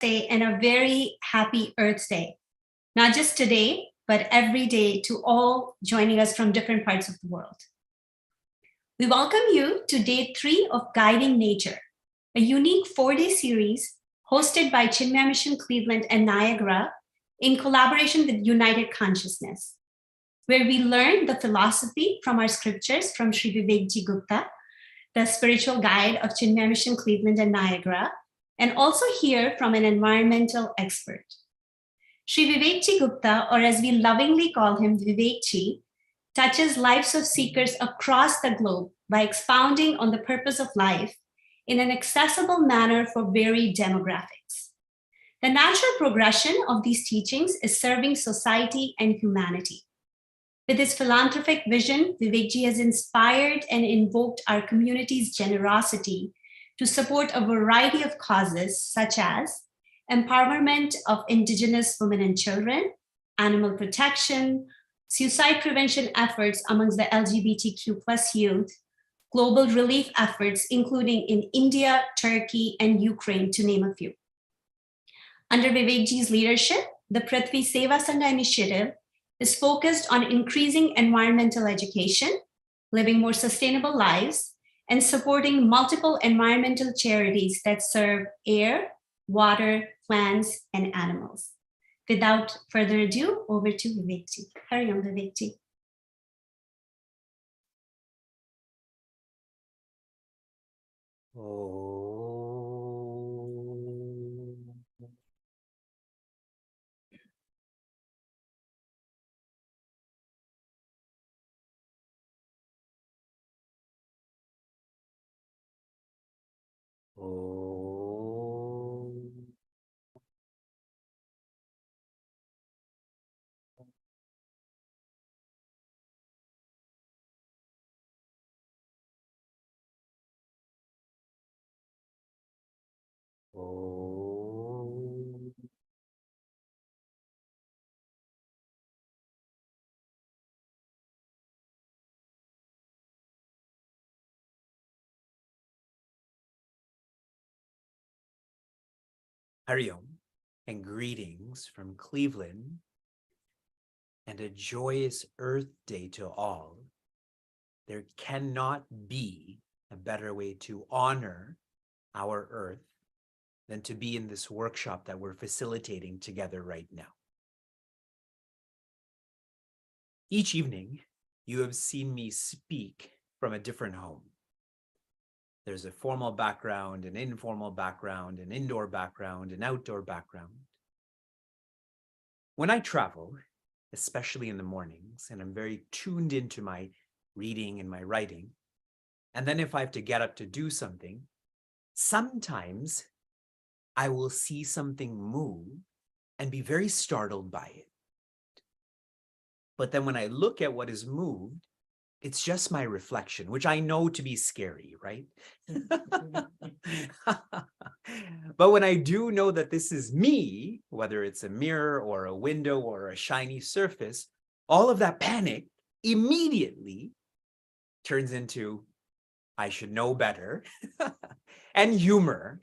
Day and a very happy Earth Day. Not just today, but every day to all joining us from different parts of the world. We welcome you to day 3 of Guiding Nature, a unique 4-day series hosted by Chinmaya Mission Cleveland and Niagara in collaboration with United Consciousness, where we learn the philosophy from our scriptures from Sri Vivekji Gupta, the spiritual guide of Chinmaya Mission Cleveland and Niagara, and also hear from an environmental expert. Sri Vivekji Gupta, or as we lovingly call him, Vivekji, touches lives of seekers across the globe by expounding on the purpose of life in an accessible manner for varied demographics. The natural progression of these teachings is serving society and humanity. With his philanthropic vision, Vivekji has inspired and invoked our community's generosity to support a variety of causes such as empowerment of Indigenous women and children, animal protection, suicide prevention efforts amongst the LGBTQ plus youth, global relief efforts, including in India, Turkey, and Ukraine, to name a few. Under Vivekji's leadership, the Prithvi Seva Sangha initiative is focused on increasing environmental education, living more sustainable lives, and supporting multiple environmental charities that serve air, water, plants, and animals. Without further ado, over to Vivekji. Hari Om, Vivekji. Hari Om and greetings from Cleveland and a joyous Earth Day to all. There cannot be a better way to honor our Earth than to be in this workshop that we're facilitating together right now. Each evening, you have seen me speak from a different home. There's a formal background, an informal background, an indoor background, an outdoor background. When I travel, especially in the mornings, and I'm very tuned into my reading and my writing, and then if I have to get up to do something, sometimes I will see something move and be very startled by it. But then when I look at what is moved, it's just my reflection, which I know to be scary, right? But when I do know that this is me, whether it's a mirror or a window or a shiny surface, all of that panic immediately turns into, I should know better, and humor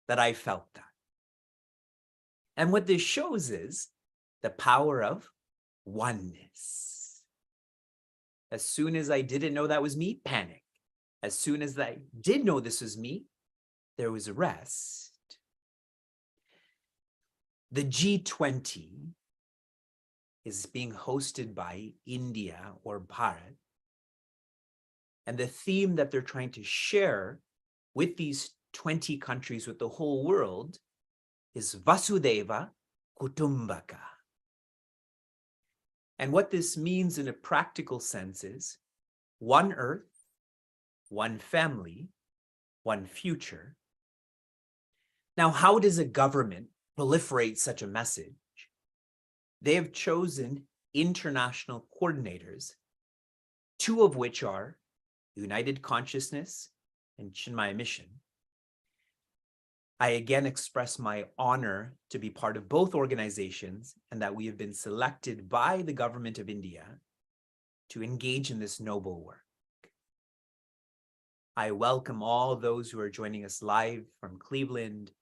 that I felt that. And what this shows is the power of oneness. As soon as I didn't know that was me, panic. As soon as I did know this was me, there was rest. The G20 is being hosted by India or Bharat. And the theme that they're trying to share with these 20 countries, with the whole world, is Vasudhaiva Kutumbaka. And what this means in a practical sense is one earth, one family, one future. Now, how does a government proliferate such a message? They have chosen international coordinators, 2 of which are United Consciousness and Chinmaya Mission. I again express my honor to be part of both organizations and that we have been selected by the government of India to engage in this noble work. I welcome all those who are joining us live from Cleveland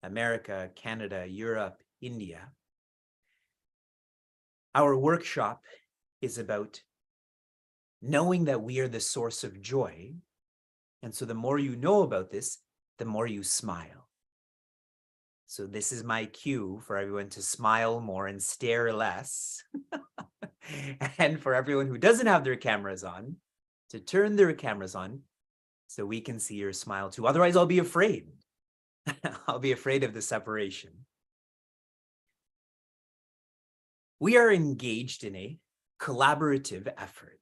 America, Canada, Europe, India. Our workshop is about knowing that we are the source of joy. And so the more you know about this, the more you smile. So this is my cue for everyone to smile more and stare less. And for everyone who doesn't have their cameras on, to turn their cameras on so we can see your smile too. Otherwise, I'll be afraid. I'll be afraid of the separation. We are engaged in a collaborative effort.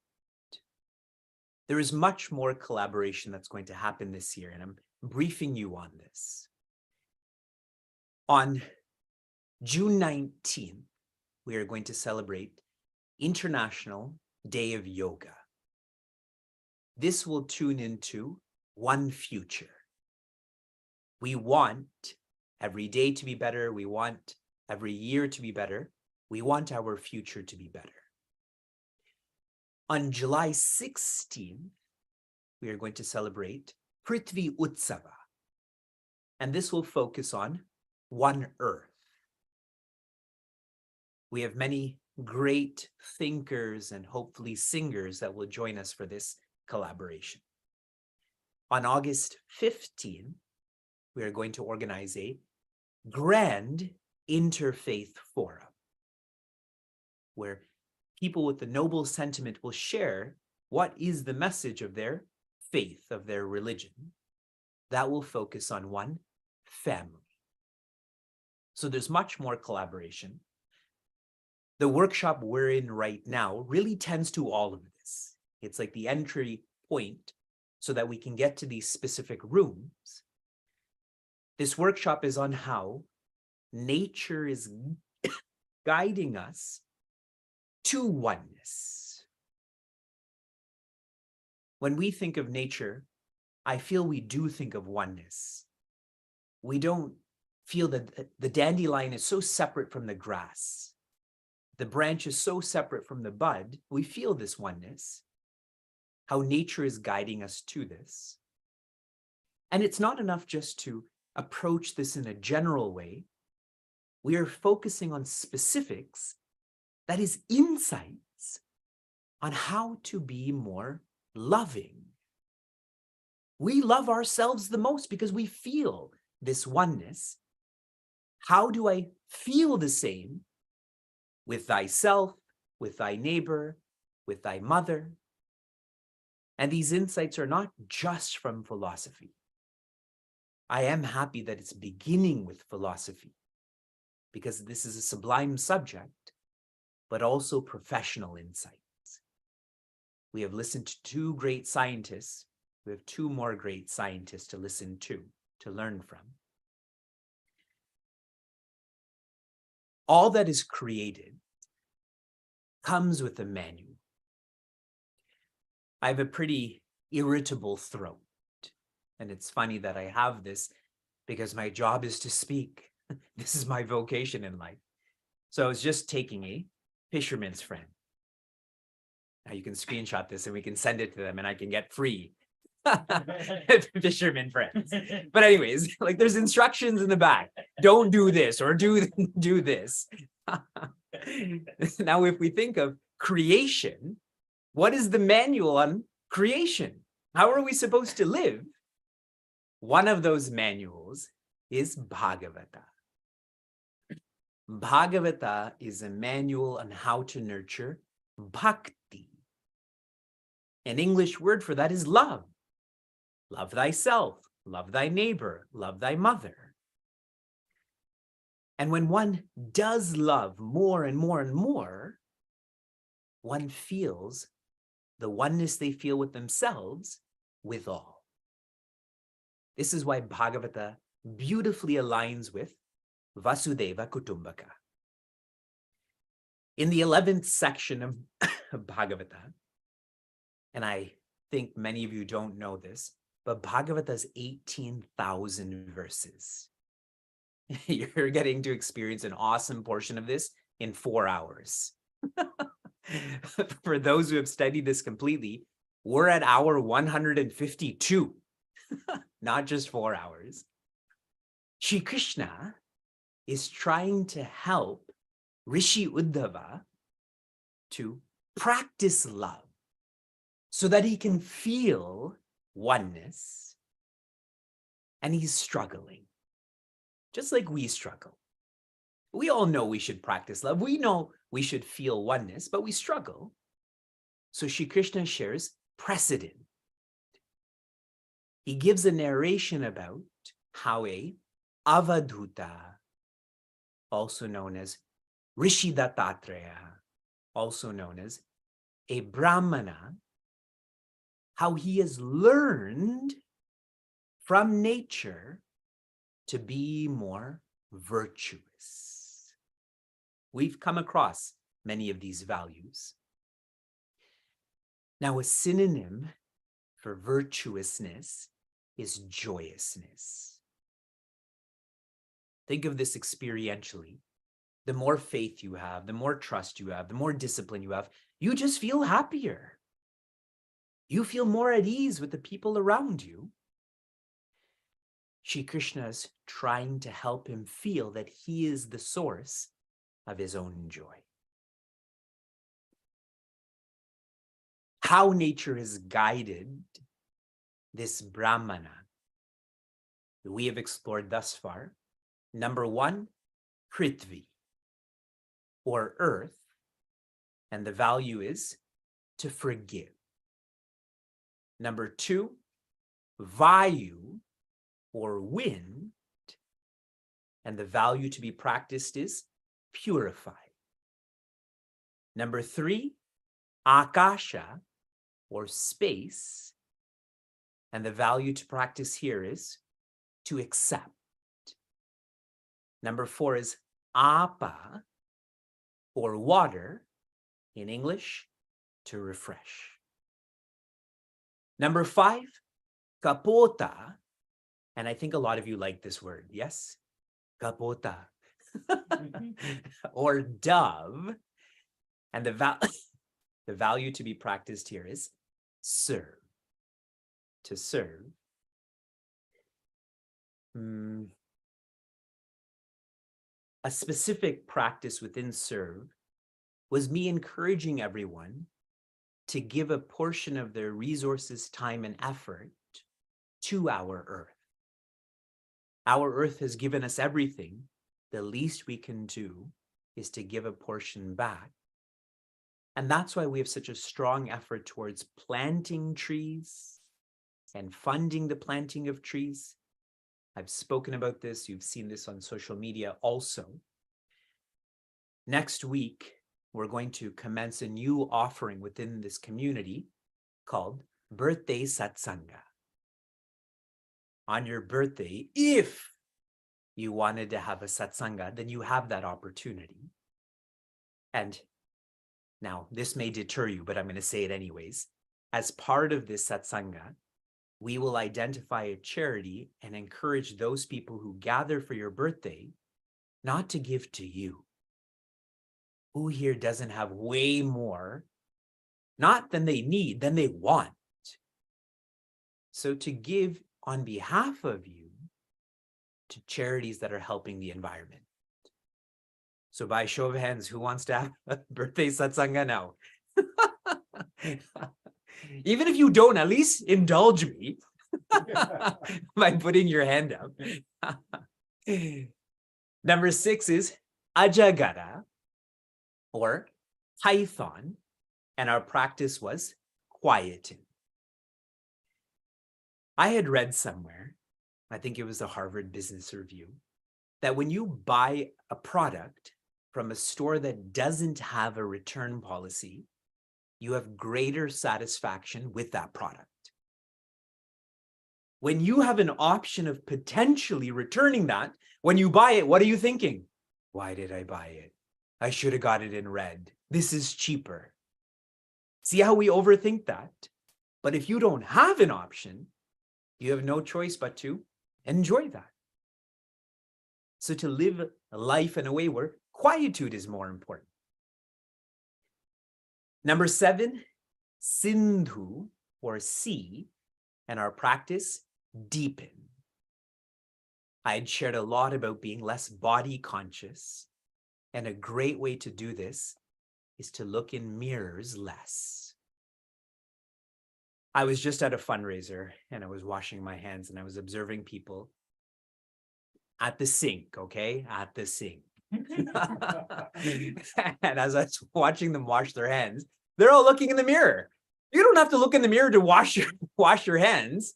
There is much more collaboration that's going to happen this year, and I'm briefing you on this. On June 19th, we are going to celebrate International Day of Yoga. This will tune into one future. We want every day to be better. We want every year to be better. We want our future to be better. On July 16th, we are going to celebrate Prithvi Utsava. And this will focus on One Earth. We have many great thinkers and hopefully singers that will join us for this collaboration. On August 15th, we are going to organize a grand interfaith forum where people with the noble sentiment will share what is the message of their faith, of their religion. That will focus on one family. So there's much more collaboration. The workshop we're in right now really tends to all of this. It's like the entry point so that we can get to these specific rooms. This workshop is on how nature is guiding us to oneness. When we think of nature, I feel we do think of oneness. We don't feel that the dandelion is so separate from the grass. The branch is so separate from the bud. We feel this oneness, how nature is guiding us to this. And it's not enough just to approach this in a general way. We are focusing on specifics, that is insights on how to be more loving. We love ourselves the most because we feel this oneness. How do I feel the same with thyself, with thy neighbor, with thy mother? And these insights are not just from philosophy. I am happy that it's beginning with philosophy because this is a sublime subject, but also professional insights. We have listened to two great scientists. We have two more great scientists to listen to learn from. All that is created comes with a manual. I have a pretty irritable throat. And it's funny that I have this because my job is to speak. This is my vocation in life. So I was just taking a fisherman's friend. Now you can screenshot this and we can send it to them and I can get free fisherman friends. But anyways, like there's instructions in the back. Don't do this or do this. Now, if we think of creation, what is the manual on creation? How are we supposed to live? One of those manuals is Bhagavata. Bhagavata is a manual on how to nurture bhakti. An English word for that is love. Love thyself, love thy neighbor, love thy mother. And when one does love more and more and more, one feels the oneness they feel with themselves with all. This is why Bhagavata beautifully aligns with Vasudeva Kutumbaka. In the 11th section of Bhagavata, and I think many of you don't know this, but Bhagavata is 18,000 verses. You're getting to experience an awesome portion of this in 4 hours. For those who have studied this completely, we're at hour 152, not just 4 hours. Shri Krishna is trying to help Rishi Uddhava to practice love so that he can feel oneness, and he's struggling, just like we struggle. We all know we should practice love. We know we should feel oneness, but we struggle. So Shri Krishna shares precedent. He gives a narration about how a Avadhuta, also known as Rishi Dattatreya, also known as a Brahmana, how he has learned from nature to be more virtuous. We've come across many of these values. Now, a synonym for virtuousness is joyousness. Think of this experientially. The more faith you have, the more trust you have, the more discipline you have, you just feel happier. You feel more at ease with the people around you. Shri Krishna is trying to help him feel that he is the source of his own joy. How nature has guided this Brahmana that we have explored thus far. Number one, Prithvi, or earth, and the value is to forgive. Number two, Vayu, or wind, and the value to be practiced is purify. Number three, Akasha, or space, and the value to practice here is to accept. Number four is Apa, or water, in English, to refresh. Number five, Kapota, and I think a lot of you like this word, yes? Kapota, or dove, and the value to be practiced here is serve, to serve. A specific practice within serve was me encouraging everyone to give a portion of their resources, time, and effort to our earth. Our earth has given us everything. The least we can do is to give a portion back. And that's why we have such a strong effort towards planting trees and funding the planting of trees. I've spoken about this. You've seen this on social media also. Next week, we're going to commence a new offering within this community called Birthday Satsanga. On your birthday, if you wanted to have a satsanga, then you have that opportunity. And now, this may deter you, but I'm going to say it anyways. As part of this satsanga, we will identify a charity and encourage those people who gather for your birthday not to give to you. Who here doesn't have way more, not than they need, than they want? So to give on behalf of you to charities that are helping the environment. So by show of hands, who wants to have a birthday satsanga now? Even if you don't, at least indulge me by putting your hand up. Number 6 is Ajagara, or python, and our practice was quieten. I had read somewhere, I think it was the Harvard Business Review, that when you buy a product from a store that doesn't have a return policy, you have greater satisfaction with that product. When you have an option of potentially returning that, when you buy it, what are you thinking? Why did I buy it? I should have got it in red. This is cheaper. See how we overthink that? But if you don't have an option, you have no choice but to enjoy that. So to live a life in a way where quietude is more important. Number 7, Sindhu, or sea, and our practice, deepen. I had shared a lot about being less body conscious, and a great way to do this is to look in mirrors less. I was just at a fundraiser and I was washing my hands and I was observing people at the sink, okay? At the sink. And as I was watching them wash their hands, they're all looking in the mirror. You don't have to look in the mirror to wash your hands.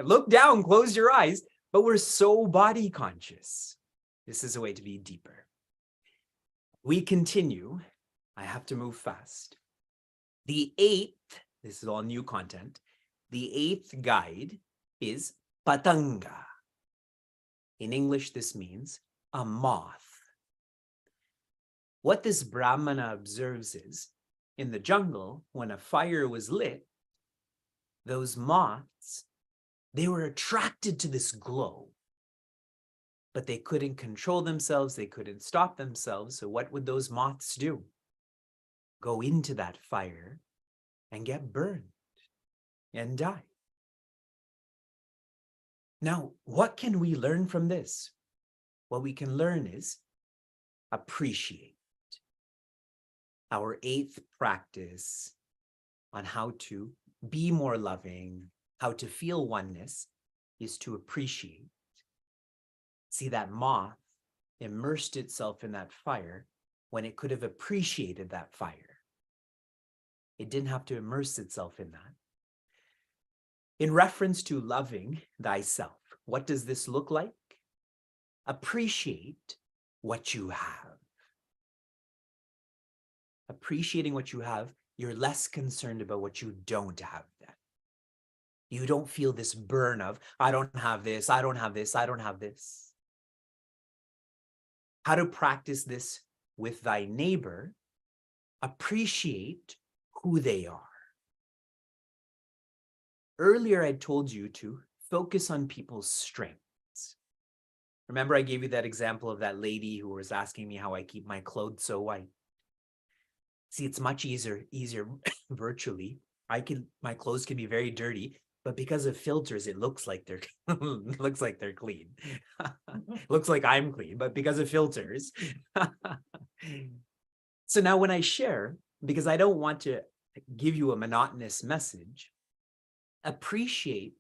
Look down, close your eyes, but we're so body conscious. This is a way to be deeper. We continue. I have to move fast. The 8th, this is all new content. The 8th guide is patanga. In English, this means a moth. What this Brahmana observes is, in the jungle, when a fire was lit, those moths, they were attracted to this glow, but they couldn't control themselves, they couldn't stop themselves. So what would those moths do? Go into that fire and get burned and die. Now, what can we learn from this? What we can learn is appreciate. Our 8th practice on how to be more loving, how to feel oneness, is to appreciate. See, that moth immersed itself in that fire when it could have appreciated that fire. It didn't have to immerse itself in that. In reference to loving thyself, what does this look like? Appreciate what you have. Appreciating what you have, you're less concerned about what you don't have then. You don't feel this burn of, I don't have this, I don't have this, I don't have this. How to practice this with thy neighbor? Appreciate who they are. Earlier, I told you to focus on people's strengths. Remember, I gave you that example of that lady who was asking me how I keep my clothes so white. See, it's much easier virtually. My clothes can be very dirty, but because of filters, it looks like they're clean. Looks like I'm clean, but because of filters. So now when I share, because I don't want to give you a monotonous message, appreciate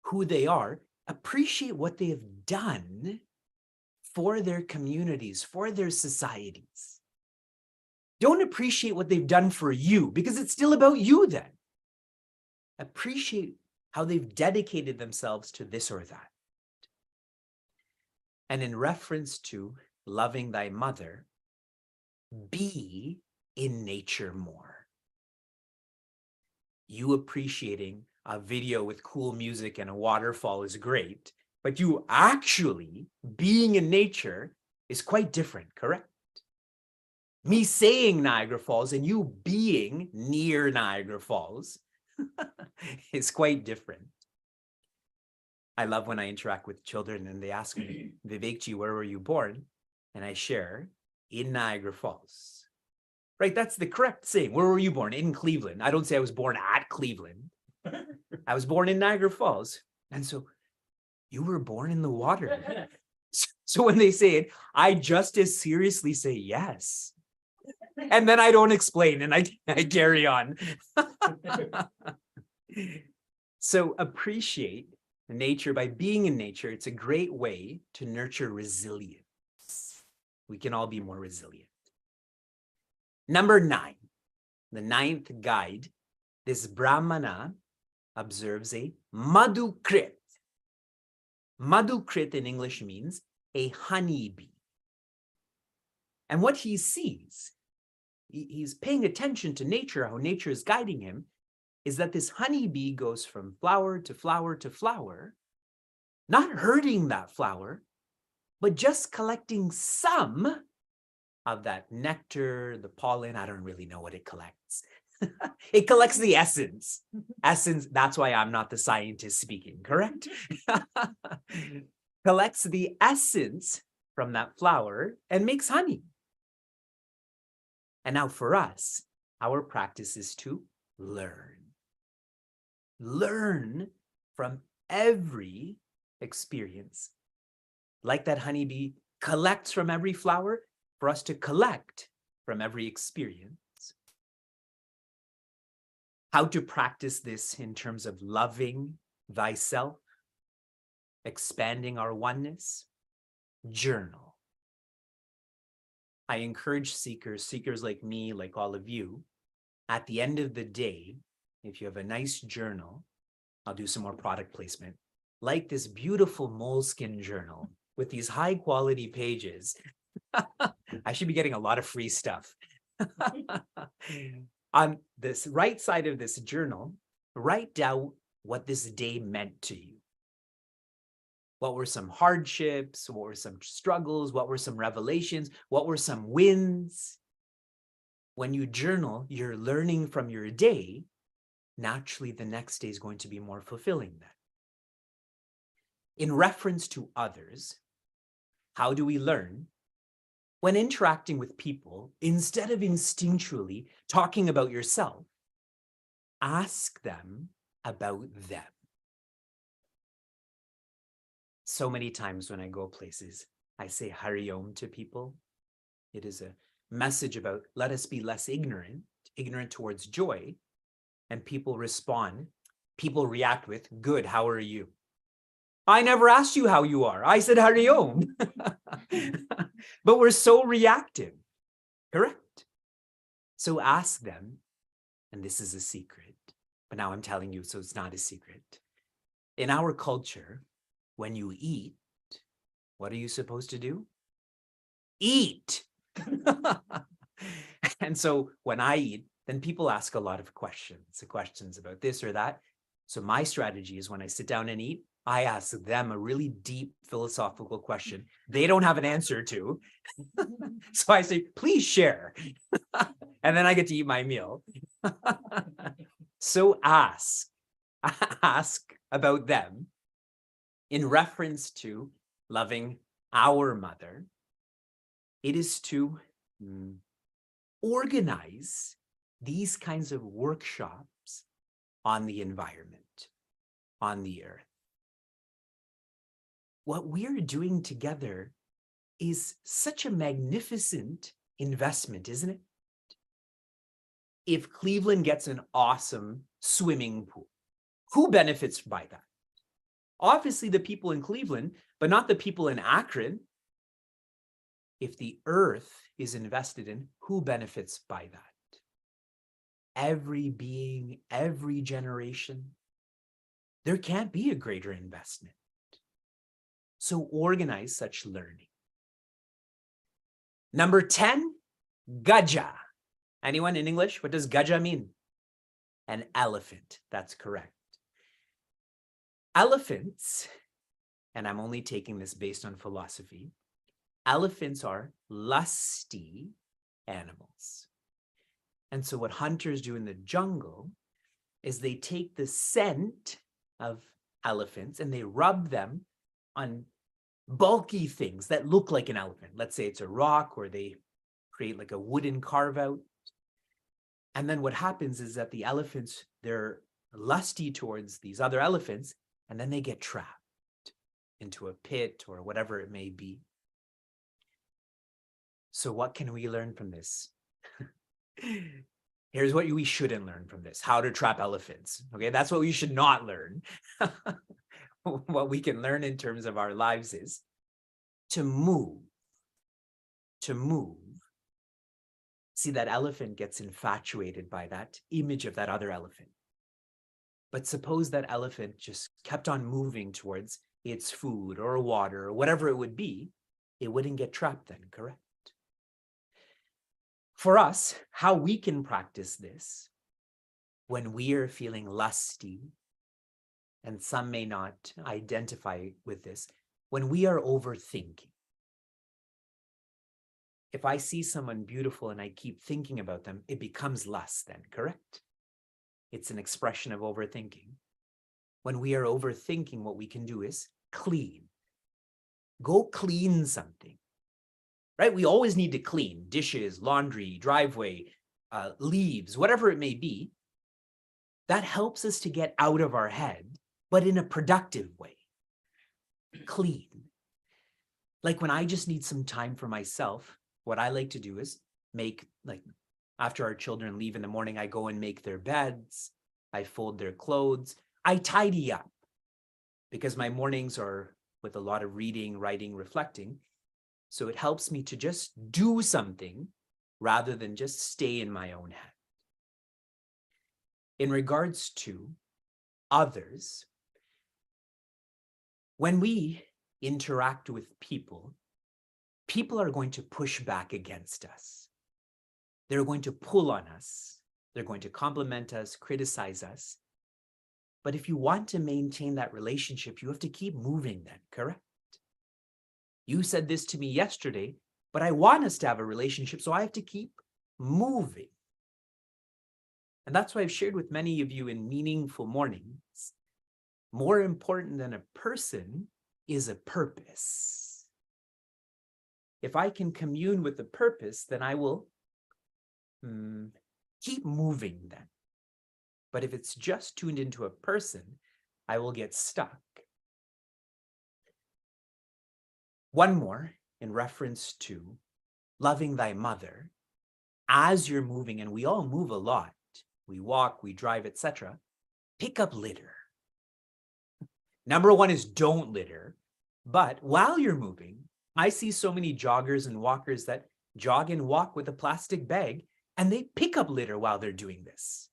who they are, appreciate what they have done for their communities, for their societies. Don't appreciate what they've done for you, because it's still about you then. Appreciate how they've dedicated themselves to this or that. And in reference to loving thy mother, be in nature more. You appreciating a video with cool music and a waterfall is great, but you actually being in nature is quite different, correct? Me saying Niagara Falls and you being near Niagara Falls is quite different. I love when I interact with children and they ask me, Vivekji, where were you born? And I share, in Niagara Falls. Right, that's the correct saying. Where were you born? In Cleveland. I don't say I was born at Cleveland. I was born in Niagara Falls. And so, you were born in the water. So when they say it, I just as seriously say yes. And then I don't explain and I carry on. So appreciate nature by being in nature. It's a great way to nurture resilience. We can all be more resilient. Number 9, the 9th guide, this Brahmana observes a Madhukrit. Madhukrit in English means a honeybee. And what he sees, he's paying attention to nature, how nature is guiding him, is that this honeybee goes from flower to flower to flower, not hurting that flower, but just collecting some of that nectar, the pollen. I don't really know what it collects. It collects the essence. Essence, that's why I'm not the scientist speaking, correct? Collects the essence from that flower and makes honey. And now for us, our practice is to learn. Learn from every experience like that honeybee collects from every flower, for us to collect from every experience. How to practice this in terms of loving thyself, expanding our oneness? Journal. I encourage seekers like me, like all of you, at the end of the day, if you have a nice journal, I'll do some more product placement, like this beautiful Moleskine journal with these high quality pages. I should be getting a lot of free stuff. On this right side of this journal, write down what this day meant to you. What were some hardships? What were some struggles? What were some revelations? What were some wins? When you journal, you're learning from your day. Naturally, the next day is going to be more fulfilling then. In reference to others, how do we learn? When interacting with people, instead of instinctually talking about yourself, ask them about them. So many times when I go places, I say Hari Om to people. It is a message about let us be less ignorant towards joy. And people respond, people react with, good, how are you? I never asked you how you are. I said Hari Om. But we're so reactive, correct? So ask them, and this is a secret, but now I'm telling you, so it's not a secret. In our culture, when you eat, what are you supposed to do? Eat. And so when I eat, then people ask a lot of questions about this or that. So my strategy is when I sit down and eat, I ask them a really deep philosophical question they don't have an answer to. So I say, please share. And then I get to eat my meal. So ask about them in reference to loving our mother. It is to organize these kinds of workshops on the environment, on the earth. What we're doing together is such a magnificent investment, isn't it? If Cleveland gets an awesome swimming pool, who benefits by that? Obviously the people in Cleveland, but not the people in Akron. If the earth is invested in, who benefits by that? Every being, every generation. There can't be a greater investment. So organize such learning. Number 10, Gaja. Anyone in English? What does Gaja mean? An elephant. That's correct. Elephants, and I'm only taking this based on philosophy, elephants are lusty animals. And so what hunters do in the jungle is they take the scent of elephants and they rub them on bulky things that look like an elephant. Let's say it's a rock, or they create like a wooden carve out. And then what happens is that the elephants, they're lusty towards these other elephants, and then they get trapped into a pit or whatever it may be. So what can we learn from this? Here's what we shouldn't learn from this: how to trap elephants. Okay, that's what we should not learn. What we can learn in terms of our lives is to move. To move. See, that elephant gets infatuated by that image of that other elephant. But suppose that elephant just kept on moving towards its food or water or whatever it would be, it wouldn't get trapped then, correct? For us, how we can practice this when we are feeling lusty, and some may not identify with this, when we are overthinking. If I see someone beautiful and I keep thinking about them, it becomes lust then, correct? It's an expression of overthinking. When we are overthinking, what we can do is clean. Go clean something, right? We always need to clean dishes, laundry, driveway, leaves, whatever it may be. That helps us to get out of our head, but in a productive way. Clean. Like when I just need some time for myself, what I like to do is make, like, after our children leave in the morning, I go and make their beds, I fold their clothes, I tidy up, because my mornings are with a lot of reading, writing, reflecting. So it helps me to just do something rather than just stay in my own head. In regards to others, when we interact with people, people are going to push back against us. They're going to pull on us. They're going to compliment us, criticize us. But if you want to maintain that relationship, you have to keep moving then, correct? You said this to me yesterday, but I want us to have a relationship, so I have to keep moving. And that's why I've shared with many of you in Meaningful Mornings, more important than a person is a purpose. If I can commune with the purpose, then I will keep moving then. But if it's just tuned into a person, I will get stuck. One more in reference to loving thy mother. As you're moving, and we all move a lot, we walk, we drive, etc., pick up litter. Number one is don't litter. But while you're moving, I see so many joggers and walkers that jog and walk with a plastic bag, and they pick up litter while they're doing this.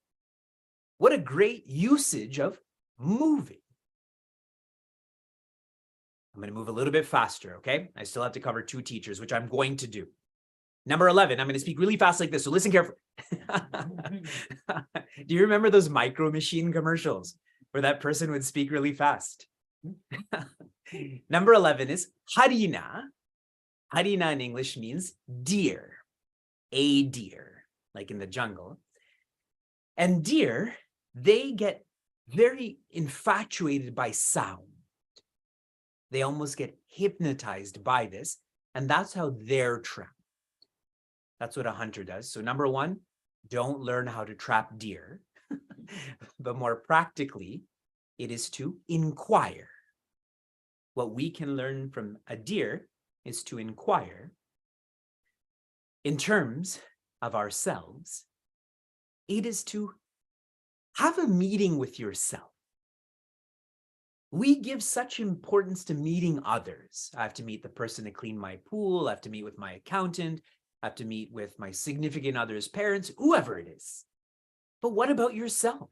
What a great usage of moving. I'm going to move a little bit faster, okay? I still have to cover 2 teachers, which I'm going to do. Number 11, I'm going to speak really fast like this, so listen carefully. Do you remember those Micro Machine commercials where that person would speak really fast? Number 11 is harina. Harina in English means deer, a deer, like in the jungle. And deer, they get very infatuated by sound. They almost get hypnotized by this, and that's how they're trapped. That's what a hunter does. So number 1, don't learn how to trap deer, but more practically, it is to inquire. What we can learn from a deer is to inquire. In terms of ourselves, it is to have a meeting with yourself. We give such importance to meeting others. I have to meet the person to clean my pool. I have to meet with my accountant. I have to meet with my significant other's parents, whoever it is. But what about yourself?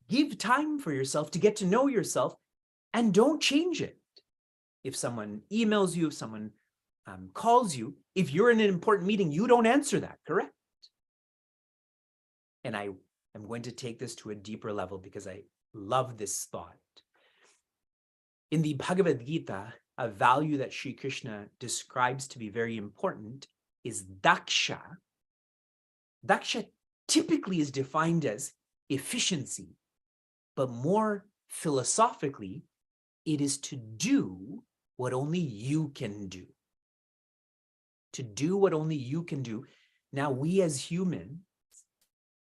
Give time for yourself to get to know yourself, and don't change it. If someone emails you, if someone calls you, if you're in an important meeting, you don't answer that, correct? And I am going to take this to a deeper level because I love this thought. In the Bhagavad Gita, a value that Sri Krishna describes to be very important is daksha. Daksha typically is defined as efficiency, but more philosophically, it is to do what only you can do. To do what only you can do. Now, we as humans,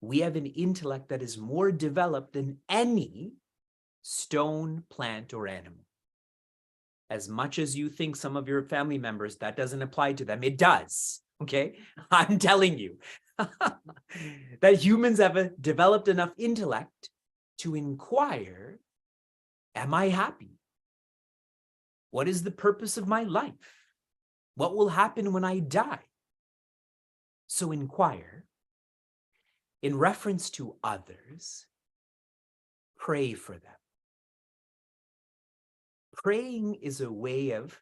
we have an intellect that is more developed than any stone, plant, or animal. As much as you think some of your family members, that doesn't apply to them, it does, okay? I'm telling you that humans have developed enough intellect to inquire, am I happy? What is the purpose of my life? What will happen when I die? So inquire. In reference to others, pray for them. Praying is a way of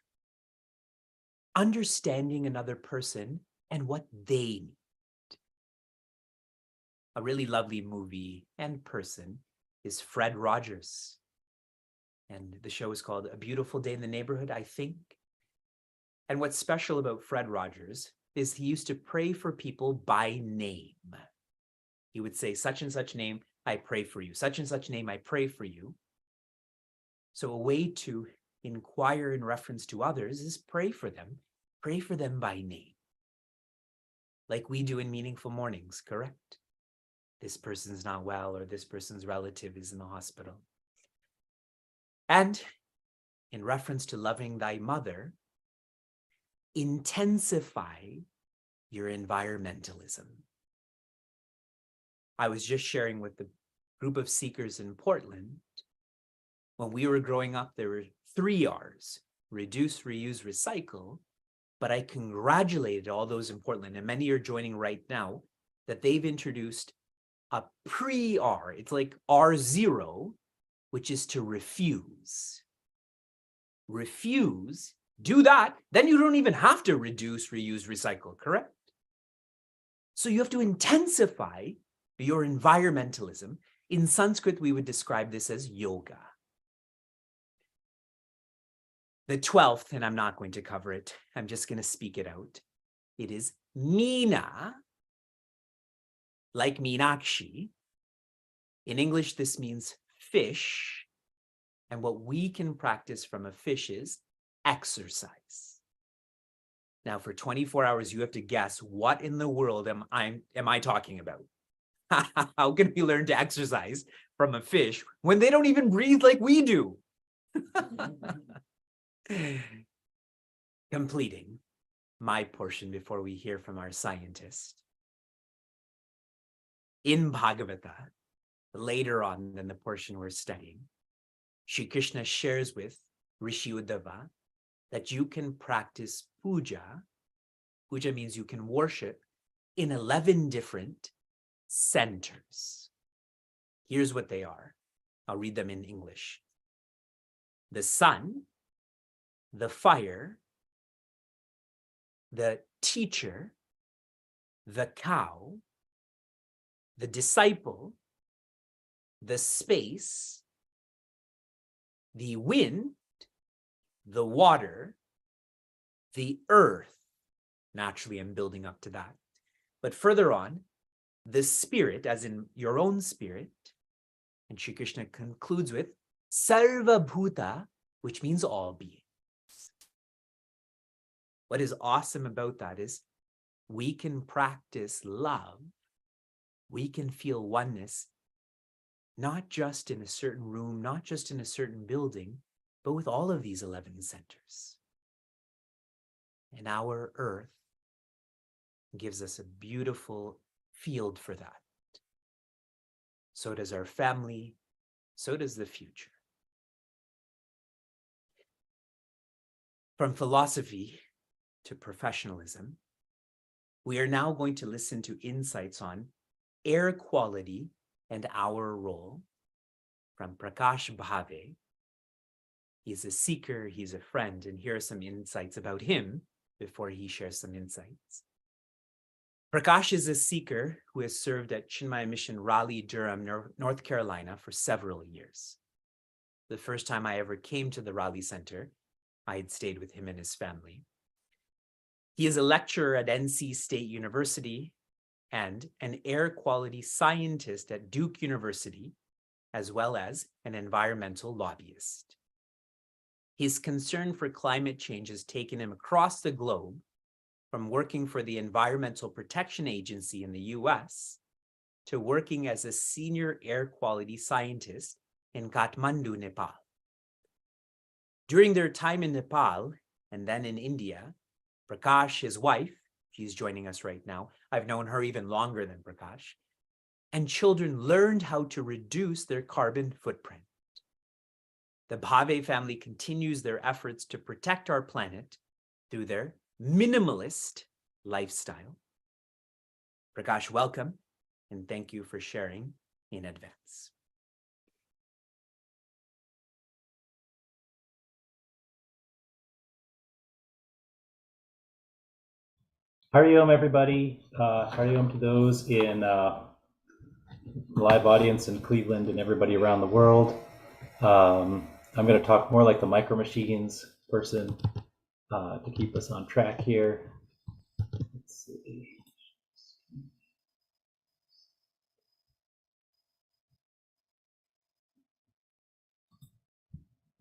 understanding another person and what they need. A really lovely movie and person is Fred Rogers. And the show is called A Beautiful Day in the Neighborhood, I think. And what's special about Fred Rogers is he used to pray for people by name. He would say, such and such name, I pray for you. Such and such name, I pray for you. So a way to inquire in reference to others is pray for them by name. Like we do in Meaningful Mornings, correct? This person's not well, or this person's relative is in the hospital. And in reference to loving thy mother, intensify your environmentalism. I was just sharing with the group of seekers in Portland, when we were growing up, there were 3 R's: reduce, reuse, recycle. But I congratulated all those in Portland, and many are joining right now, that they've introduced a pre-R. It's like R0, which is to refuse. Refuse, do that, then you don't even have to reduce, reuse, recycle, correct? So you have to intensify your environmentalism. In Sanskrit, we would describe this as yoga. The 12th, and I'm not going to cover it, I'm just going to speak it out. It is Meena, like Meenakshi. In English, this means fish. And what we can practice from a fish is exercise. Now, for 24 hours, you have to guess, what in the world am I talking about? How can we learn to exercise from a fish when they don't even breathe like we do? Completing my portion before we hear from our scientist. In Bhagavata, later on in the portion we're studying, Shri Krishna shares with Rishi Uddhava that you can practice puja. Puja means you can worship in 11 different centers. Here's what they are. I'll read them in English. The sun, the fire, the teacher, the cow, the disciple, the space, the wind, the water, the earth. Naturally, I'm building up to that. But further on, the spirit, as in your own spirit. And Shri Krishna concludes with Sarva Bhuta, which means all beings. What is awesome about that is we can practice love. We can feel oneness, not just in a certain room, not just in a certain building, but with all of these 11 centers. And our earth gives us a beautiful field for that. So does our family, so does the future. From philosophy to professionalism, we are now going to listen to insights on air quality and our role from Prakash Bhave. He's a seeker, he's a friend, and here are some insights about him before he shares some insights. Prakash is a seeker who has served at Chinmaya Mission Raleigh, Durham, North Carolina for several years. The first time I ever came to the Raleigh Center, I had stayed with him and his family. He is a lecturer at NC State University and an air quality scientist at Duke University, as well as an environmental lobbyist. His concern for climate change has taken him across the globe, from working for the Environmental Protection Agency in the US to working as a senior air quality scientist in Kathmandu, Nepal. During their time in Nepal and then in India, Prakash, his wife, she's joining us right now, I've known her even longer than Prakash, and children learned how to reduce their carbon footprint. The Bhave family continues their efforts to protect our planet through their minimalist lifestyle. Prakash, welcome, and thank you for sharing in advance. Hari Om, everybody. Hari Om to those in live audience in Cleveland and everybody around the world. I'm going to talk more like the Micro Machines person to keep us on track here. Let's see.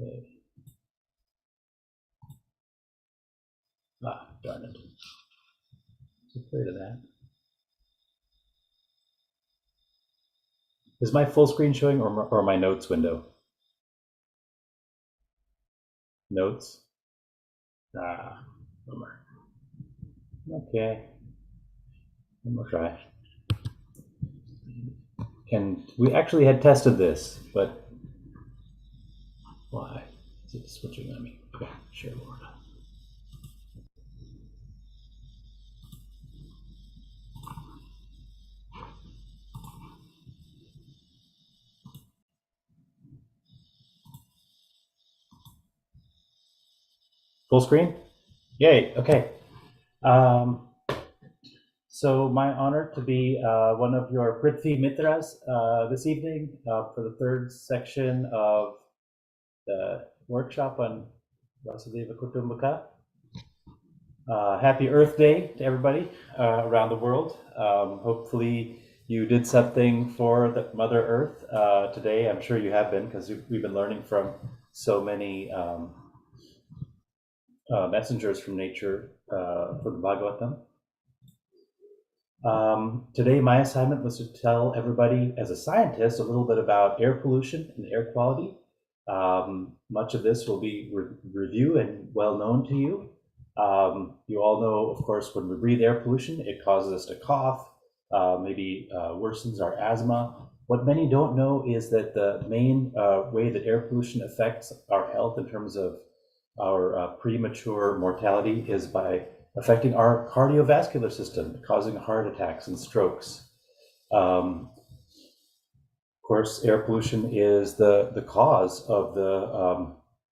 Okay. Darn it. I'm afraid of that. Is my full screen showing or my notes window? notes. Bummer. Okay. One more try. And we actually had tested this, but why is it switching on me? Okay, share board. Full screen? Yay, okay. So my honor to be one of your Prithvi Mitras this evening for the third section of the workshop on Vasudeva Kutumbaka. Happy Earth Day to everybody around the world. Hopefully you did something for the Mother Earth today. I'm sure you have been, because we've been learning from so many messengers from nature for the Bhagavatam. Today, my assignment was to tell everybody, as a scientist, a little bit about air pollution and air quality. Much of this will be review and well known to you. You all know, of course, when we breathe air pollution, it causes us to cough, maybe worsens our asthma. What many don't know is that the main way that air pollution affects our health in terms of our premature mortality is by affecting our cardiovascular system, causing heart attacks and strokes. Of course, air pollution is the cause of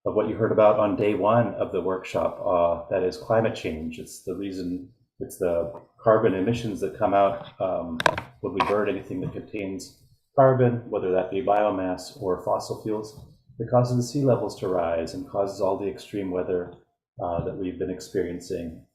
of what you heard about on day one of the workshop. That is climate change. It's the reason. It's the carbon emissions that come out when we burn anything that contains carbon, whether that be biomass or fossil fuels, that causes the sea levels to rise and causes all the extreme weather that we've been experiencing.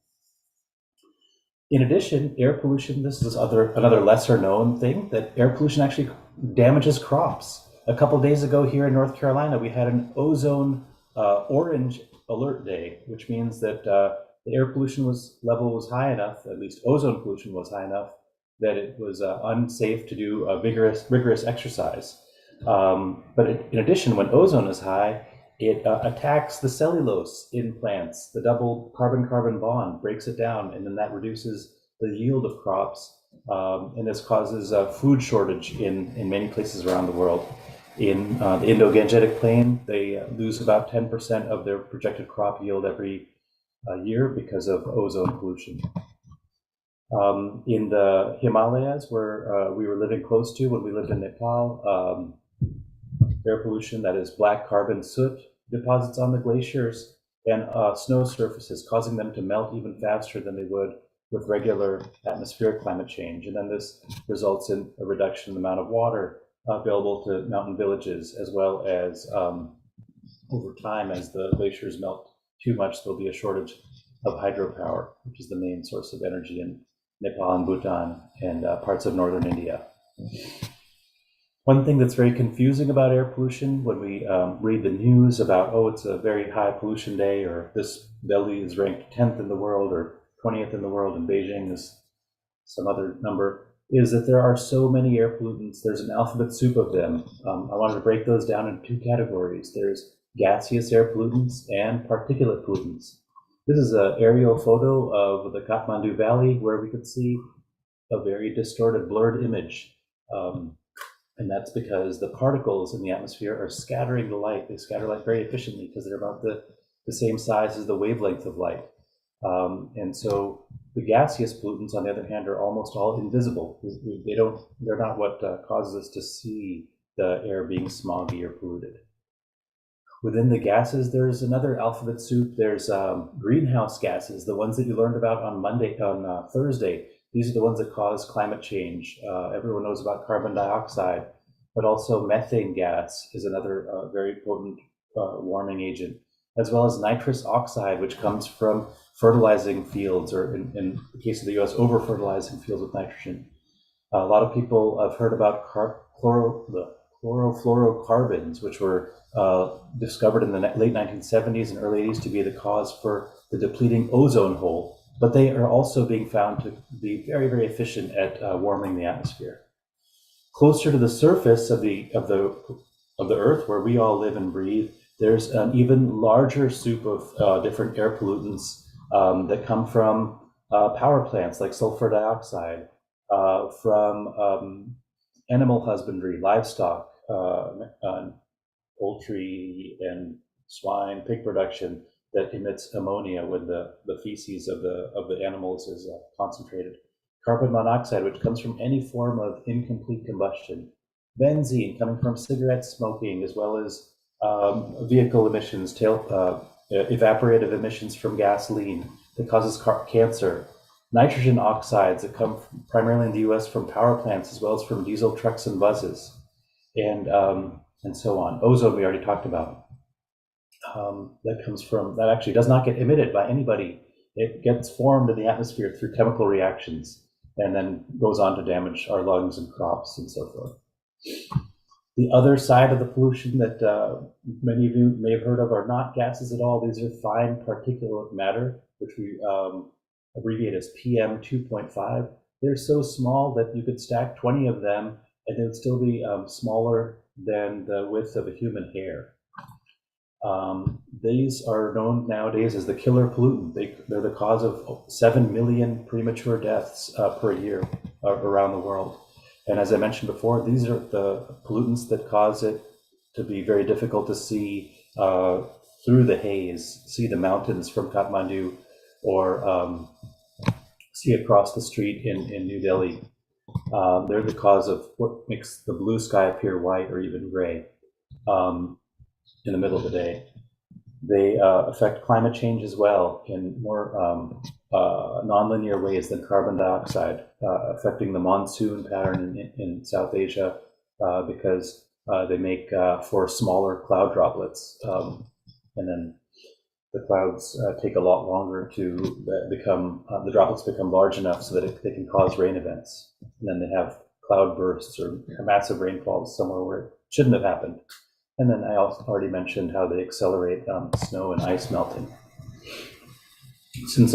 In addition, air pollution, this is another lesser known thing, that air pollution actually damages crops. A couple days ago here in North Carolina, we had an ozone orange alert day, which means that the air pollution level was high enough, at least ozone pollution was high enough, that it was unsafe to do a rigorous exercise. But in addition, when ozone is high, it attacks the cellulose in plants. The double carbon-carbon bond breaks it down, and then that reduces the yield of crops. And this causes a food shortage in many places around the world. In the Indo-Gangetic Plain, they lose about 10% of their projected crop yield every year because of ozone pollution. In the Himalayas, where we were living close to when we lived in Nepal, air pollution, that is black carbon soot, deposits on the glaciers and snow surfaces, causing them to melt even faster than they would with regular atmospheric climate change. And then this results in a reduction in the amount of water available to mountain villages, as well as over time, as the glaciers melt too much, there'll be a shortage of hydropower, which is the main source of energy in Nepal and Bhutan and parts of northern India. One thing that's very confusing about air pollution when we read the news about, oh, it's a very high pollution day, or this Delhi is ranked 10th in the world or 20th in the world, and Beijing is some other number, is that there are so many air pollutants. There's an alphabet soup of them. I wanted to break those down into two categories. There's gaseous air pollutants and particulate pollutants. This is an aerial photo of the Kathmandu Valley where we could see a very distorted, blurred image. And that's because the particles in the atmosphere are scattering the light. They scatter light very efficiently because they're about the same size as the wavelength of light. And so the gaseous pollutants, on the other hand, are almost all invisible. They're not what causes us to see the air being smoggy or polluted. Within the gases, there's another alphabet soup. There's greenhouse gases, the ones that you learned about on Thursday. These are the ones that cause climate change. Everyone knows about carbon dioxide, but also methane gas is another very potent warming agent, as well as nitrous oxide, which comes from fertilizing fields, or in the case of the US, over-fertilizing fields with nitrogen. A lot of people have heard about chlorofluorocarbons, which were discovered in the late 1970s and early 80s to be the cause for the depleting ozone hole. But they are also being found to be very, very efficient at warming the atmosphere. Closer to the surface of the Earth, where we all live and breathe, There's an even larger soup of different air pollutants that come from power plants like sulfur dioxide, from animal husbandry, livestock, poultry and swine, pig production that emits ammonia when the feces of the animals is concentrated. Carbon monoxide, which comes from any form of incomplete combustion. Benzene coming from cigarette smoking, as well as vehicle emissions, evaporative emissions from gasoline that causes cancer. Nitrogen oxides that come primarily in the US from power plants, as well as from diesel trucks and buses, and so on. Ozone, we already talked about. That actually does not get emitted by anybody. It gets formed in the atmosphere through chemical reactions and then goes on to damage our lungs and crops and so forth. The other side of the pollution that many of you may have heard of are not gases at all. These are fine particulate matter, which we abbreviate as PM 2.5. They're so small that you could stack 20 of them and they would still be smaller than the width of a human hair. These are known nowadays as the killer pollutant. They're the cause of 7 million premature deaths per year around the world. And as I mentioned before, these are the pollutants that cause it to be very difficult to see through the haze, see the mountains from Kathmandu, or see across the street in New Delhi. They're the cause of what makes the blue sky appear white or even gray in the middle of the day. They affect climate change as well in more nonlinear ways than carbon dioxide, affecting the monsoon pattern in South Asia because they make for smaller cloud droplets. And then the clouds take a lot longer to become, the droplets become large enough so that they can cause rain events. And then they have cloud bursts or massive rainfalls somewhere where it shouldn't have happened. And then I also already mentioned how they accelerate snow and ice melting. Since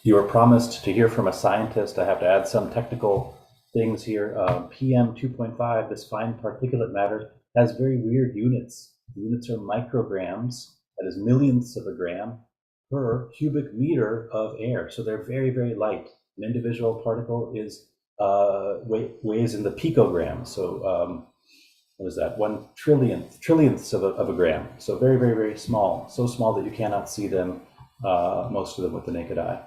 you were promised to hear from a scientist, I have to add some technical things here. PM 2.5, this fine particulate matter, has very weird units. The units are micrograms, that is millionths of a gram per cubic meter of air. So they're very, very light. An individual particle is weighs in the picogram. So what is that? 1 trillionths of a gram. So very, very, very small. So small that you cannot see them, most of them with the naked eye.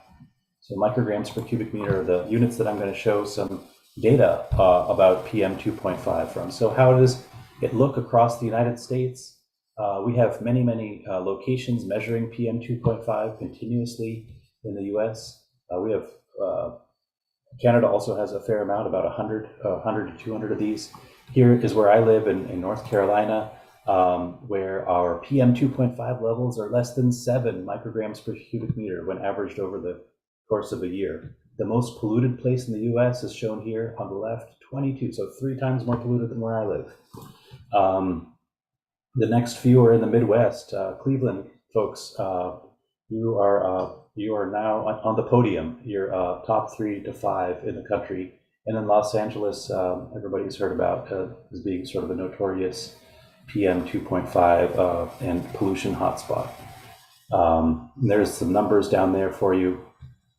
So micrograms per cubic meter are the units that I'm going to show some data about PM 2.5 from. So how does it look across the United States? We have many, many locations measuring PM 2.5 continuously in the US. We have, Canada also has a fair amount, about 100 to 200 of these. Here is where I live in North Carolina, where our PM 2.5 levels are less than 7 micrograms per cubic meter when averaged over the course of a year. The most polluted place in the US is shown here on the left, 22, so 3 times more polluted than where I live. The next few are in the Midwest. Cleveland folks, you are now on the podium. You're top 3 to 5 in the country. And in Los Angeles, everybody's heard about as being sort of a notorious PM 2.5 and pollution hotspot. There's some numbers down there for you.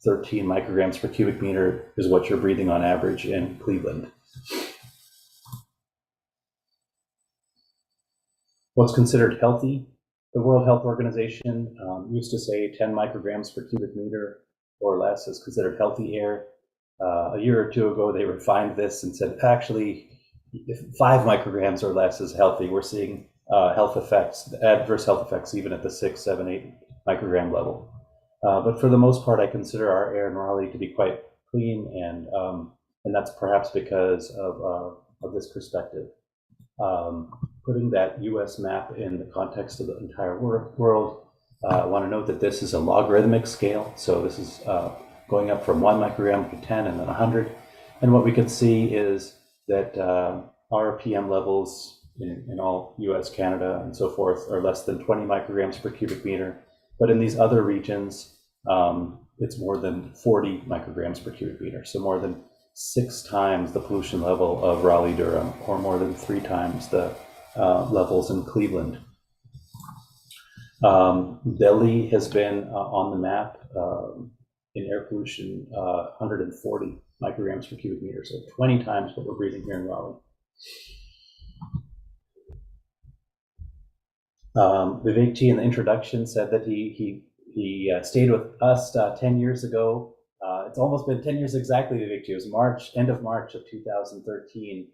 13 micrograms per cubic meter is what you're breathing on average in Cleveland. What's considered healthy? The World Health Organization used to say 10 micrograms per cubic meter or less is considered healthy air. A year or 2 ago, they refined this and said, actually, if 5 micrograms or less is healthy. We're seeing health effects, adverse health effects, even at the 6, 7, 8 microgram level. But for the most part, I consider our air in Raleigh to be quite clean, and that's perhaps because of this perspective. Putting that US map in the context of the entire world, I want to note that this is a logarithmic scale. So this is going up from 1 microgram to 10 and then 100. And what we can see is that our PM levels in all US, Canada, and so forth are less than 20 micrograms per cubic meter. But in these other regions, it's more than 40 micrograms per cubic meter. So more than 6 times the pollution level of Raleigh-Durham, or more than 3 times the levels in Cleveland. Delhi has been on the map in air pollution, 140 micrograms per cubic meter, so 20 times what we're breathing here in Raleigh. Vivek Ji in the introduction said that he stayed with us 10 years ago. It's almost been 10 years exactly, Vivek Ji. It was end of March of 2013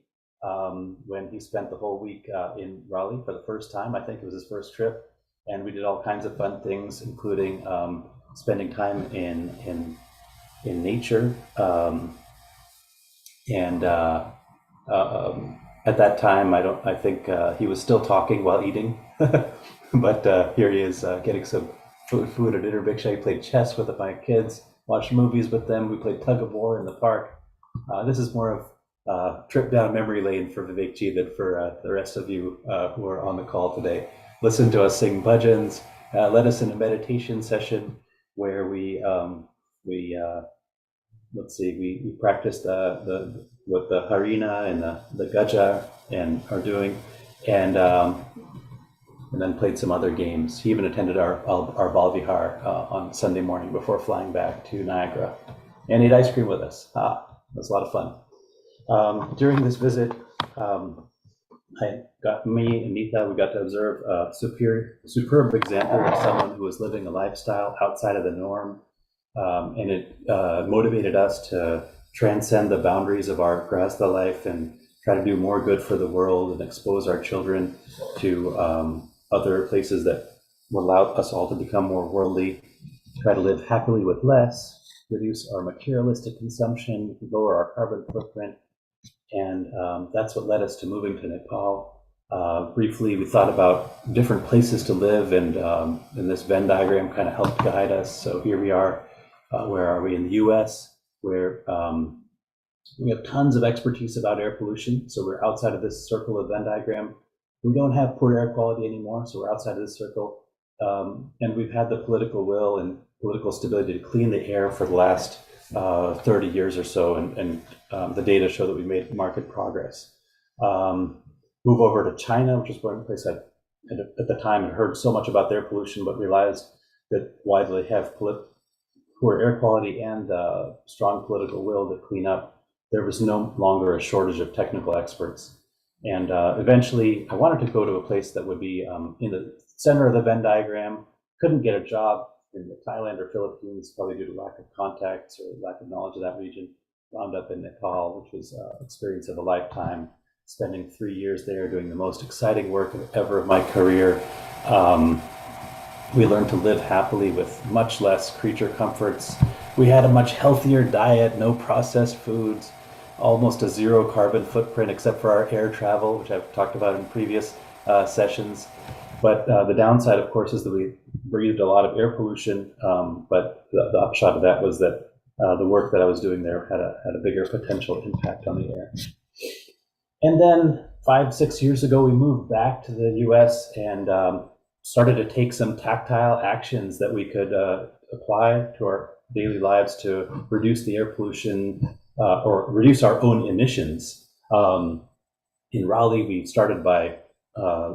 when he spent the whole week in Raleigh for the first time. I think it was his first trip. And we did all kinds of fun things, including spending time in nature. At that time, I think he was still talking while eating, but here he is getting some food at Interbiksha. He played chess with my kids, watched movies with them. We played tug of war in the park. This is more of a trip down memory lane for Vivek Ji than for the rest of you who are on the call today. Listen to us sing bhajans, led us in a meditation session where we practiced what the Harina and the Gaja and are doing, and then played some other games. He even attended our Bal Vihar on Sunday morning before flying back to Niagara, and ate ice cream with us. It was a lot of fun. During this visit, me and Nita, we got to observe a superb example of someone who was living a lifestyle outside of the norm, and it motivated us to transcend the boundaries of our Grahastha life and try to do more good for the world and expose our children to other places that will allow us all to become more worldly, try to live happily with less, reduce our materialistic consumption, lower our carbon footprint. And that's what led us to moving to Nepal. Briefly, we thought about different places to live, and this Venn diagram kind of helped guide us. So here we are. Where are we? In the US, where we have tons of expertise about air pollution. So we're outside of this circle of Venn diagram. We don't have poor air quality anymore, so we're outside of this circle. And we've had the political will and political stability to clean the air for the last 30 years or so, and the data show that we made marked progress. Move over to China, which is one place I at the time had heard so much about their pollution, but realized that while they have poor air quality and strong political will to clean up, there was no longer a shortage of technical experts. And eventually, I wanted to go to a place that would be in the center of the Venn diagram. Couldn't get a job in Thailand or Philippines, probably due to lack of contacts or lack of knowledge of that region. Wound up in Nepal, which was an experience of a lifetime, spending 3 years there doing the most exciting work ever of my career. We learned to live happily with much less creature comforts. We had a much healthier diet, no processed foods, almost a zero carbon footprint except for our air travel, which I've talked about in previous sessions. But the downside, of course, is that we breathed a lot of air pollution. But the upshot of that was that the work that I was doing there had a bigger potential impact on the air. And then 5-6 years ago, we moved back to the US and started to take some tactile actions that we could apply to our daily lives to reduce the air pollution or reduce our own emissions. In Raleigh, we started by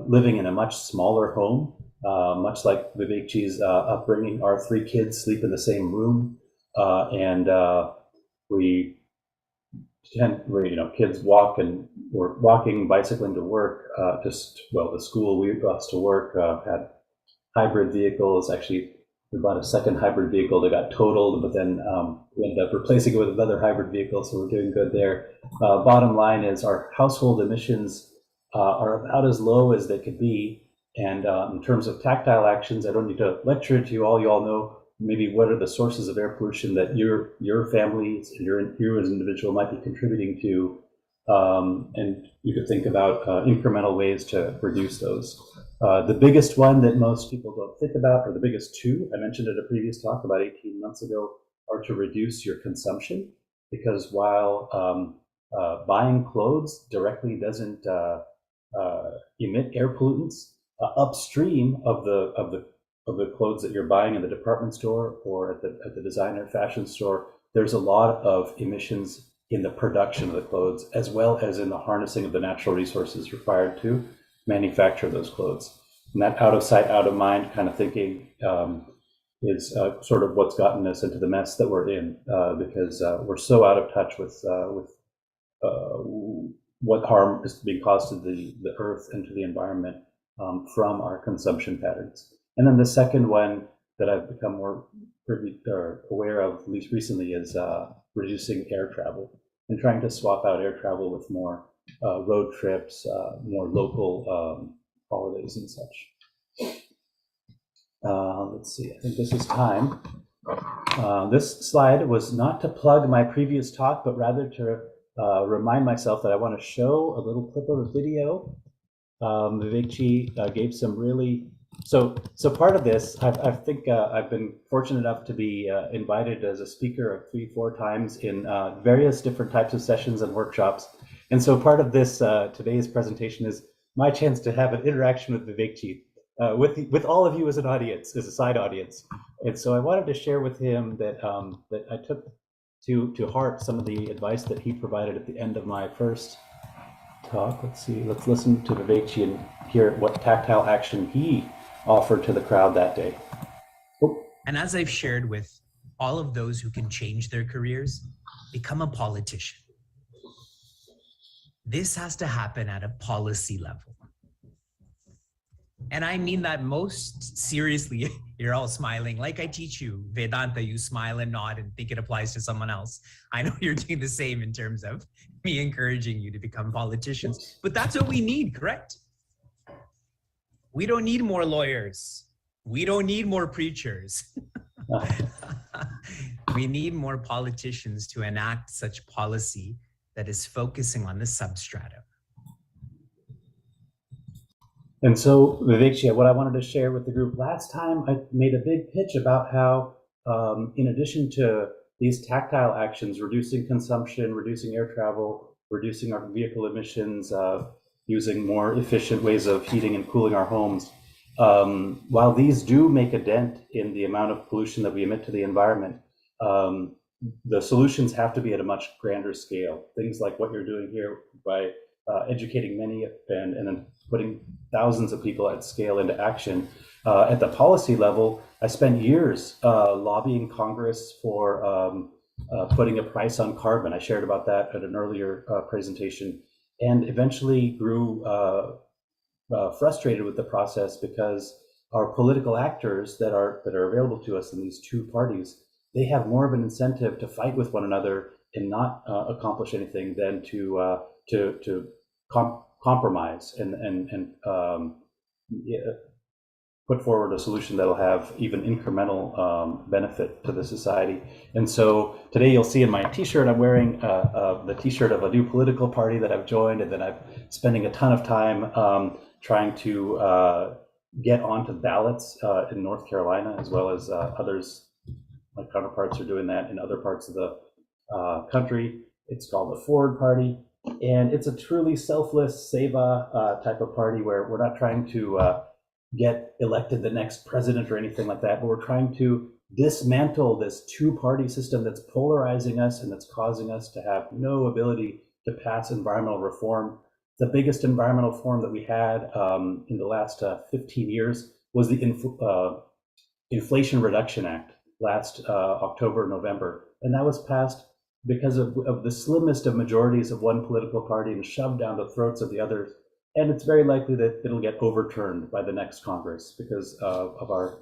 living in a much smaller home, much like Vivek Ji's upbringing. Our 3 kids sleep in the same room, and kids walk, and we're walking, bicycling to work, the school, we bus to work, had hybrid vehicles. Actually, we bought a second hybrid vehicle that got totaled, but then we ended up replacing it with another hybrid vehicle, so we're doing good there. Bottom line is our household emissions are about as low as they could be. And in terms of tactile actions, I don't need to lecture it to you all. You all know maybe what are the sources of air pollution that your families and you as an individual might be contributing to. And you could think about incremental ways to reduce those. The biggest one that most people don't think about, or the biggest 2, I mentioned at a previous talk about 18 months ago, are to reduce your consumption. Because while buying clothes directly doesn't emit air pollutants, upstream of the clothes that you're buying in the department store or at the designer fashion store, there's a lot of emissions in the production of the clothes, as well as in the harnessing of the natural resources required to manufacture those clothes. And that out of sight, out of mind kind of thinking is sort of what's gotten us into the mess that we're in, because we're so out of touch with what harm is being caused to the earth and to the environment from our consumption patterns. And then the second one that I've become more privy or aware of, at least recently, is reducing air travel and trying to swap out air travel with more road trips, more local holidays and such. Let's see, I think this is time. This slide was not to plug my previous talk, but rather to remind myself that I want to show a little clip of a video. Vivekji gave some really, so part of this, I think I've been fortunate enough to be invited as a speaker 3-4 times in various different types of sessions and workshops. And so part of this today's presentation is my chance to have an interaction with Vivekji, with all of you as an audience, as a side audience. And so I wanted to share with him that that I took to heart some of the advice that he provided at the end of my first talk. Let's see, let's listen to Vivekji and hear what tactile action he offered to the crowd that day. Oh. And as I've shared with all of those who can change their careers, become a politician. This has to happen at a policy level. And I mean that most seriously. You're all smiling. Like I teach you Vedanta, you smile and nod and think it applies to someone else. I know you're doing the same in terms of me encouraging you to become politicians, but that's what we need, correct? We don't need more lawyers. We don't need more preachers. We need more politicians to enact such policy that is focusing on the substratum. And so, Vivekji, what I wanted to share with the group last time, I made a big pitch about how, in addition to these tactile actions, reducing consumption, reducing air travel, reducing our vehicle emissions, using more efficient ways of heating and cooling our homes, while these do make a dent in the amount of pollution that we emit to the environment, the solutions have to be at a much grander scale. Things like what you're doing here by educating many and then putting thousands of people at scale into action. At the policy level, I spent years lobbying Congress for putting a price on carbon. I shared about that at an earlier presentation, and eventually grew frustrated with the process because our political actors that are available to us in these two parties, they have more of an incentive to fight with one another and not accomplish anything than to compromise and put forward a solution that'll have even incremental benefit to the society. And so today you'll see in my t-shirt, I'm wearing the t-shirt of a new political party that I've joined, and then I'm spending a ton of time trying to get onto ballots in North Carolina, as well as others. My counterparts are doing that in other parts of the country. It's called the Forward Party. And it's a truly selfless seva type of party where we're not trying to get elected the next president or anything like that, but we're trying to dismantle this two-party system that's polarizing us and that's causing us to have no ability to pass environmental reform. The biggest environmental reform that we had in the last 15 years was the Inflation Reduction Act last October, November, and that was passed because of the slimmest of majorities of one political party and shoved down the throats of the others. And it's very likely that it'll get overturned by the next Congress because of our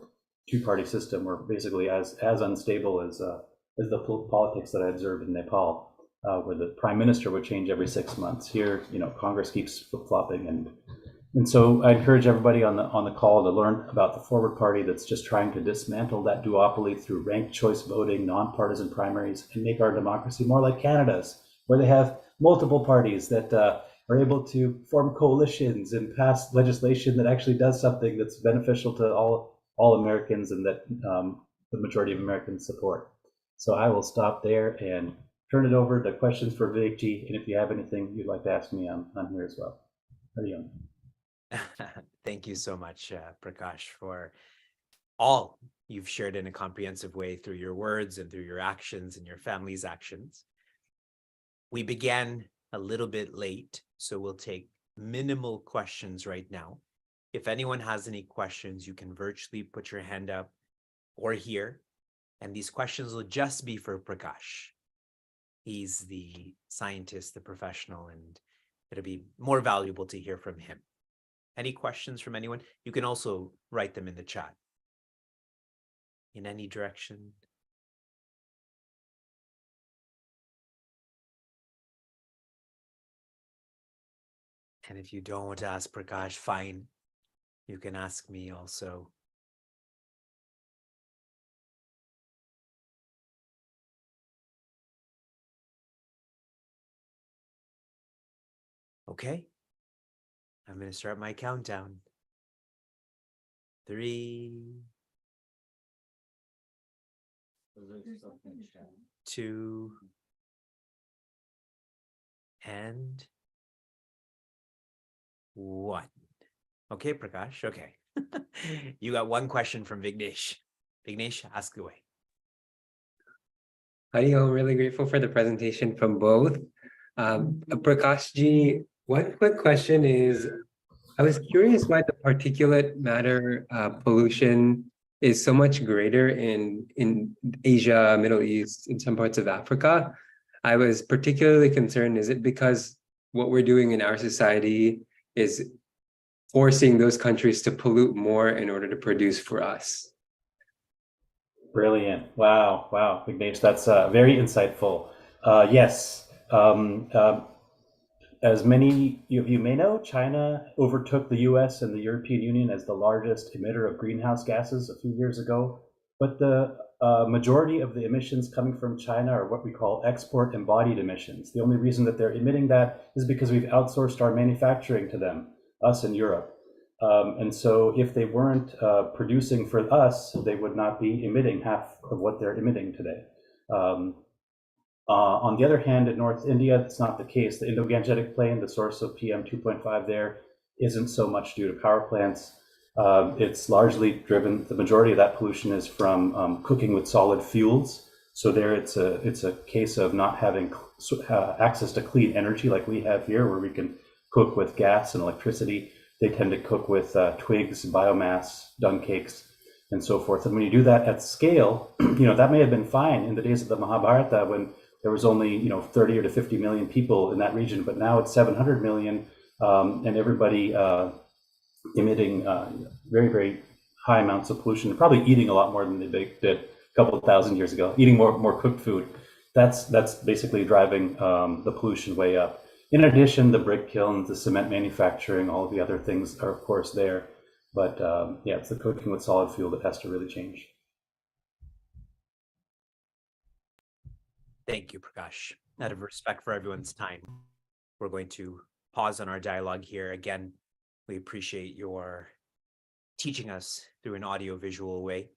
two-party system. We're basically as unstable as the politics that I observed in Nepal, where the prime minister would change every 6 months. Here, Congress keeps flip-flopping, and so I encourage everybody on the call to learn about the Forward Party that's just trying to dismantle that duopoly through ranked choice voting, nonpartisan primaries, and make our democracy more like Canada's, where they have multiple parties that are able to form coalitions and pass legislation that actually does something that's beneficial to all Americans and that the majority of Americans support. So I will stop there and turn it over to questions for Vivekji, and if you have anything you'd like to ask me, I'm here as well. Hari Om. Thank you so much, Prakash, for all you've shared in a comprehensive way through your words and through your actions and your family's actions. We began a little bit late, so we'll take minimal questions right now. If anyone has any questions, you can virtually put your hand up or here, and these questions will just be for Prakash. He's the scientist, the professional, and it'll be more valuable to hear from him. Any questions from anyone? You can also write them in the chat. In any direction. And if you don't want to ask Prakash, fine. You can ask me also. Okay. I'm going to start my countdown. 3, 2, and 1. Okay, Prakash. Okay. You got one question from Vignesh. Vignesh, ask away. Hi, I'm really grateful for the presentation from both. Prakash ji, one quick question is, I was curious why the particulate matter pollution is so much greater in Asia, Middle East, in some parts of Africa. I was particularly concerned, is it because what we're doing in our society is forcing those countries to pollute more in order to produce for us? Brilliant. Wow, Vignesh, that's very insightful. Yes, as many you may know, China overtook the US and the European Union as the largest emitter of greenhouse gases a few years ago. But the majority of the emissions coming from China are what we call export embodied emissions. The only reason that they're emitting that is because we've outsourced our manufacturing to them, us in Europe. And so if they weren't producing for us, they would not be emitting half of what they're emitting today. On the other hand, in North India, that's not the case. The Indo-Gangetic Plain, the source of PM 2.5 there, isn't so much due to power plants. It's largely driven, the majority of that pollution is from cooking with solid fuels. So there it's a case of not having access to clean energy like we have here, where we can cook with gas and electricity. They tend to cook with twigs, biomass, dung cakes, and so forth. And when you do that at scale, that may have been fine in the days of the Mahabharata when there was only 30 or to 50 million people in that region, but now it's 700 million, and everybody emitting very, very high amounts of pollution, probably eating a lot more than they did a couple of thousand years ago, eating more cooked food. That's basically driving the pollution way up. In addition, the brick kilns, the cement manufacturing, all of the other things are, of course, there. But yeah, it's the cooking with solid fuel that has to really change. Thank you, Prakash. Out of respect for everyone's time, we're going to pause on our dialogue here. Again, we appreciate your teaching us through an audio-visual way.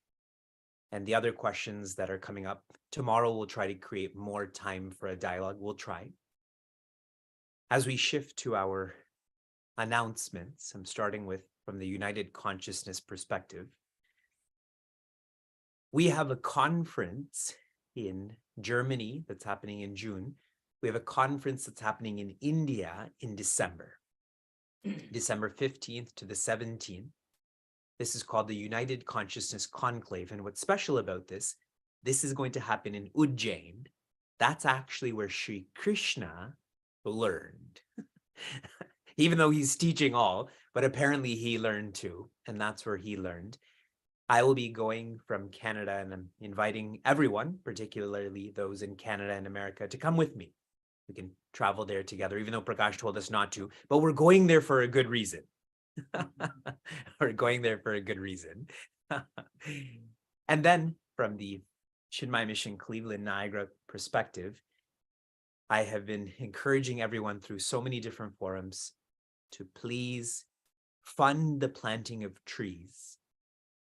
And the other questions that are coming up, tomorrow we'll try to create more time for a dialogue. We'll try. As we shift to our announcements, I'm starting with from the United Consciousness perspective. We have a conference in Germany that's happening in June. We have a conference that's happening in India in December, December 15th to the 17th. This is called the United Consciousness Conclave. And what's special about this is going to happen in Ujjain. That's actually where Sri Krishna learned. Even though he's teaching all, but apparently he learned too, and that's where he learned. I will be going from Canada, and I'm inviting everyone, particularly those in Canada and America, to come with me. We can travel there together, even though Prakash told us not to, but we're going there for a good reason. We're going there for a good reason. And then from the Chinmay Mission Cleveland Niagara perspective, I have been encouraging everyone through so many different forums to please fund the planting of trees.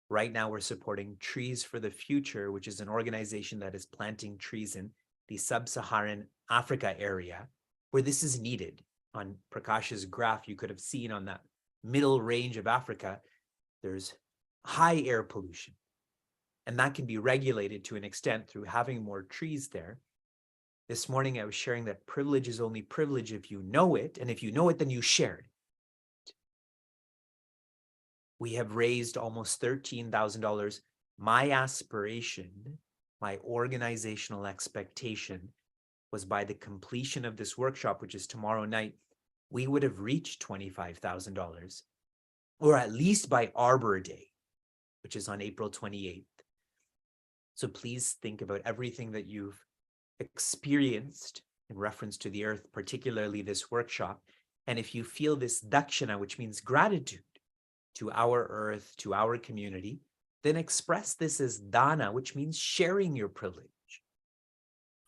Right now, we're supporting Trees for the Future, which is an organization that is planting trees in the sub-Saharan Africa area, where this is needed. On Prakash's graph, you could have seen on that middle range of Africa, there's high air pollution. And that can be regulated to an extent through having more trees there. This morning, I was sharing that privilege is only privilege if you know it. And if you know it, then you share it. We have raised almost $13,000. My aspiration, my organizational expectation was by the completion of this workshop, which is tomorrow night, we would have reached $25,000, or at least by Arbor Day, which is on April 28th. So please think about everything that you've experienced in reference to the earth, particularly this workshop. And if you feel this dakshina, which means gratitude to our earth, to our community, then express this as dana, which means sharing your privilege,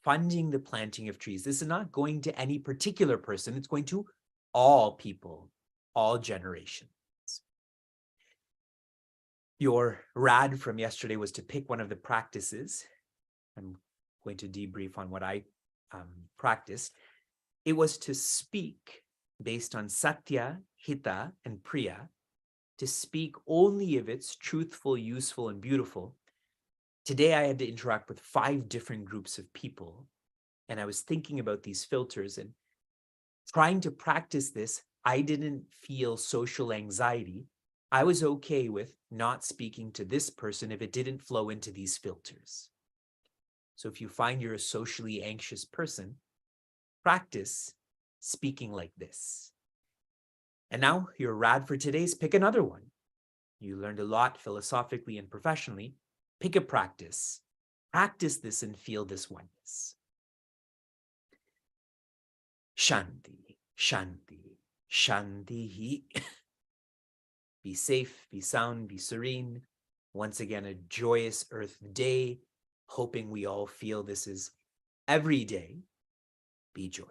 funding the planting of trees. This is not going to any particular person. It's going to all people, all generations. Your rad from yesterday was to pick one of the practices. I'm going to debrief on what I practiced. It was to speak based on satya, hita, and priya, to speak only if it's truthful, useful, and beautiful. Today, I had to interact with 5 different groups of people, and I was thinking about these filters and trying to practice this. I didn't feel social anxiety. I was okay with not speaking to this person if it didn't flow into these filters. So if you find you're a socially anxious person, practice speaking like this. And now your rad for today is pick another one. You learned a lot philosophically and professionally. Pick a practice. Practice this and feel this oneness. Shanti, Shanti, Shanti. Be safe, be sound, be serene. Once again, a joyous Earth Day. Hoping we all feel this is every day. Be joy.